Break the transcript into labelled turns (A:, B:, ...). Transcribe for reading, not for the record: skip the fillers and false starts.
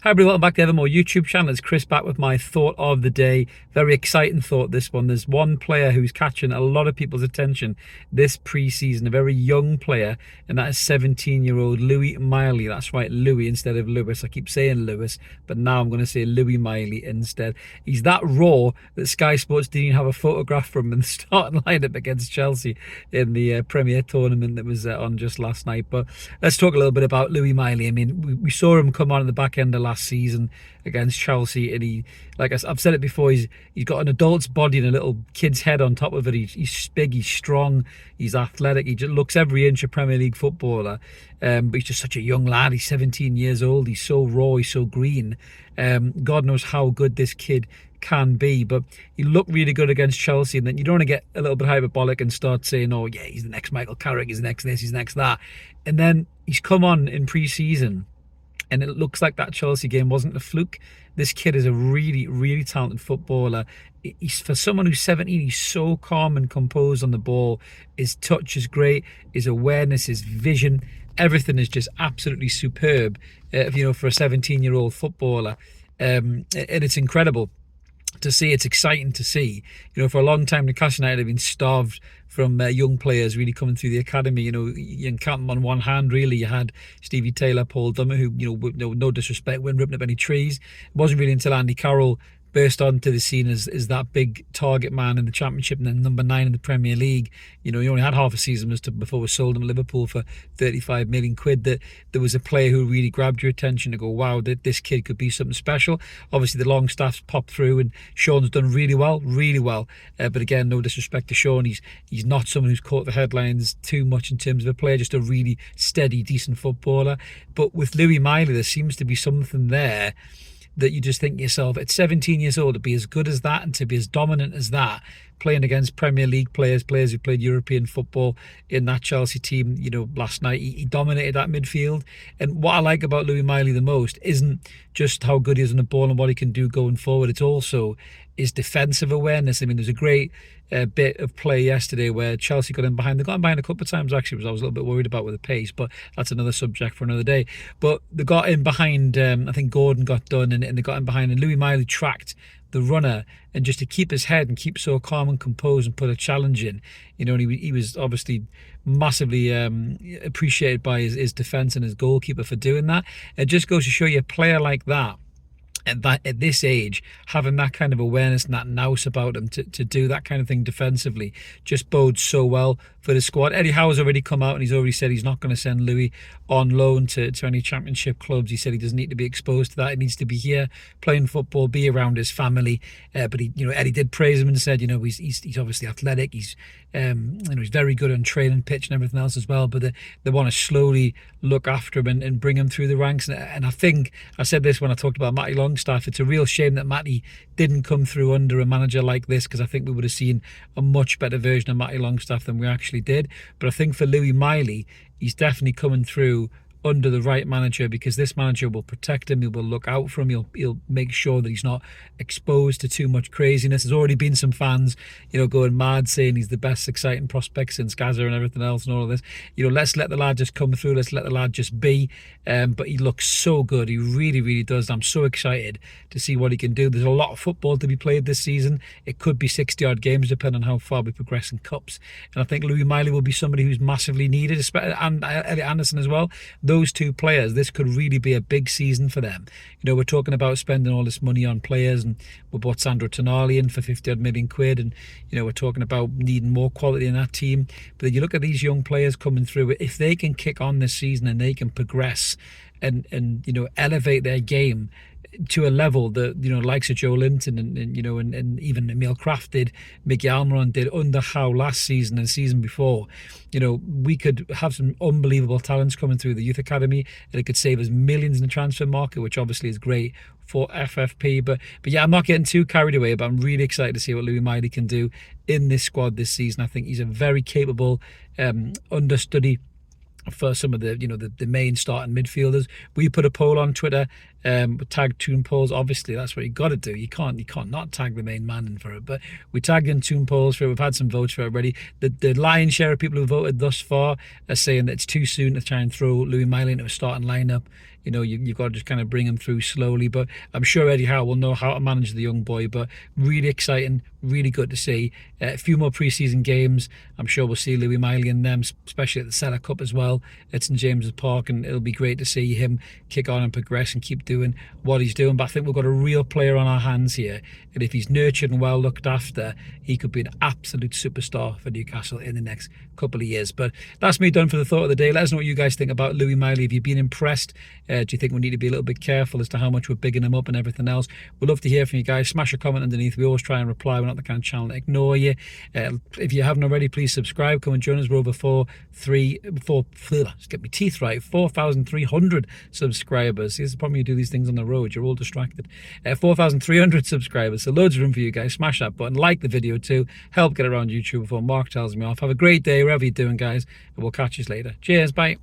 A: Hi everybody, welcome back to Evermore YouTube channel. It's Chris back with my thought of the day. Very exciting thought, this one. There's one player who's catching a lot of people's attention this pre-season, a very young player, and that is 17-year-old Louis Miley. That's right, Louis instead of Lewis. I keep saying Lewis, but now I'm going to say Louis Miley instead. He's that raw that Sky Sports didn't even have a photograph from him in the starting lineup against Chelsea in the Premier tournament that was on just last night. But let's talk a little bit about Louis Miley. I mean, we saw him come on at the back end of last season against Chelsea, and he, like I've said it before, he's got an adult's body and a little kid's head on top of it. He's big, he's strong, he's athletic, he just looks every inch a Premier League footballer, but he's just such a young lad. He's 17 years old, he's so raw, he's so green. God knows how good this kid can be, but he looked really good against Chelsea, and then you don't want to get a little bit hyperbolic and start saying, oh yeah, he's the next Michael Carrick, he's the next this, he's the next that, and then he's come on in pre-season and it looks like that Chelsea game wasn't a fluke. This kid is a really, really talented footballer. He's, for someone who's 17, he's so calm and composed on the ball. His touch is great. His awareness, his vision, everything is just absolutely superb, for a 17-year-old footballer. And it's incredible to see. It's exciting to see. For a long time, Newcastle United have been starved from young players really coming through the academy. You can count them on one hand, really. You had Stevie Taylor, Paul Dummer, who, no disrespect, weren't ripping up any trees. It wasn't really until Andy Carroll burst onto the scene as that big target man in the Championship and then number 9 in the Premier League. He only had half a season before we sold him to Liverpool for 35 million quid. That there was a player who really grabbed your attention to go, wow, this kid could be something special. Obviously the long staff's popped through and Sean's done really well. But again, no disrespect to Sean, he's not someone who's caught the headlines too much in terms of a player, just a really steady, decent footballer. But with Louis Miley, there seems to be something there that you just think to yourself, at 17 years old, to be as good as that and to be as dominant as that, playing against Premier League players who played European football in that Chelsea team, last night, he dominated that midfield. And what I like about Louis Miley the most isn't just how good he is on the ball and what he can do going forward, it's also his defensive awareness. I mean, there's a great bit of play yesterday where Chelsea got in behind. They got in behind a couple of times, actually, which I was a little bit worried about with the pace, but that's another subject for another day. But they got in behind, I think Gordon got done, and they got in behind, and Louis Miley tracked the runner, and just to keep his head and keep so calm and composed and put a challenge in, and he was obviously massively appreciated by his defence and his goalkeeper for doing that. It just goes to show you a player like that, at this age, having that kind of awareness and that nous about him to do that kind of thing defensively just bodes so well for the squad. Eddie Howe's already come out and he's already said he's not going to send Louis on loan to any Championship clubs. He said he doesn't need to be exposed to that. He needs to be here playing football, be around his family. But Eddie did praise him and said, he's obviously athletic. He's he's very good on training pitch and everything else as well. But they want to slowly look after him and bring him through the ranks. And I think I said this when I talked about Matty Longstaff. It's a real shame that Matty didn't come through under a manager like this, because I think we would have seen a much better version of Matty Longstaff than we actually did. But I think for Louis Miley, he's definitely coming through under the right manager, because this manager will protect him, he will look out for him, he'll make sure that he's not exposed to too much craziness. There's already been some fans going mad saying he's the best exciting prospect since Gaza and everything else and all of this. Let's let the lad just come through, let's let the lad just be. But he looks so good, he really, really does. I'm so excited to see what he can do. There's a lot of football to be played this season. It could be 60-odd games depending on how far we progress in cups, and I think Louis Miley will be somebody who's massively needed, and Elliot Anderson as well. Those two players, this could really be a big season for them. We're talking about spending all this money on players, and we bought Sandro Tonali in for 50-odd million quid, and we're talking about needing more quality in that team. But you look at these young players coming through, if they can kick on this season and they can progress and elevate their game to a level that likes of Joe Linton and even Emil Kraft did, Mickey Almiron did under Howe last season and season before, we could have some unbelievable talents coming through the youth academy, and it could save us millions in the transfer market, which obviously is great for FFP. But yeah, I'm not getting too carried away, but I'm really excited to see what Louis Miley can do in this squad this season. I think he's a very capable understudy for some of the the main starting midfielders. We put a poll on Twitter Tag Toon Pauls, obviously that's what you got to do. You can't not tag the main man in for it. But we tagged in Toon Pauls for it. We've had some votes for it already. The lion's share of people who voted thus far are saying that it's too soon to try and throw Louis Miley into a starting lineup. You know, you've got to just kind of bring him through slowly. But I'm sure Eddie Howe will know how to manage the young boy. But really exciting, really good to see. A few more pre-season games. I'm sure we'll see Louis Miley in them, especially at the Cellar Cup as well at St James's Park, and it'll be great to see him kick on and progress and keep doing what he's doing. But I think we've got a real player on our hands here, and if he's nurtured and well looked after, he could be an absolute superstar for Newcastle in the next couple of years. But that's me done for the thought of the day. Let us know what you guys think about Louis Miley. Have you been impressed? Do you think we need to be a little bit careful as to how much we're bigging him up and everything else? We'd love to hear from you guys. Smash a comment underneath. We always try and reply. We're not the kind of channel to ignore you. If you haven't already, please subscribe. Come and join us. We're over 4,300 subscribers. Here's the problem: you do these things on the road, you're all distracted. 4,300 subscribers, so loads of room for you guys. Smash that button, like the video too, help get around YouTube before Mark tells me off. Have a great day wherever you're doing, guys, and we'll catch you later. Cheers, bye.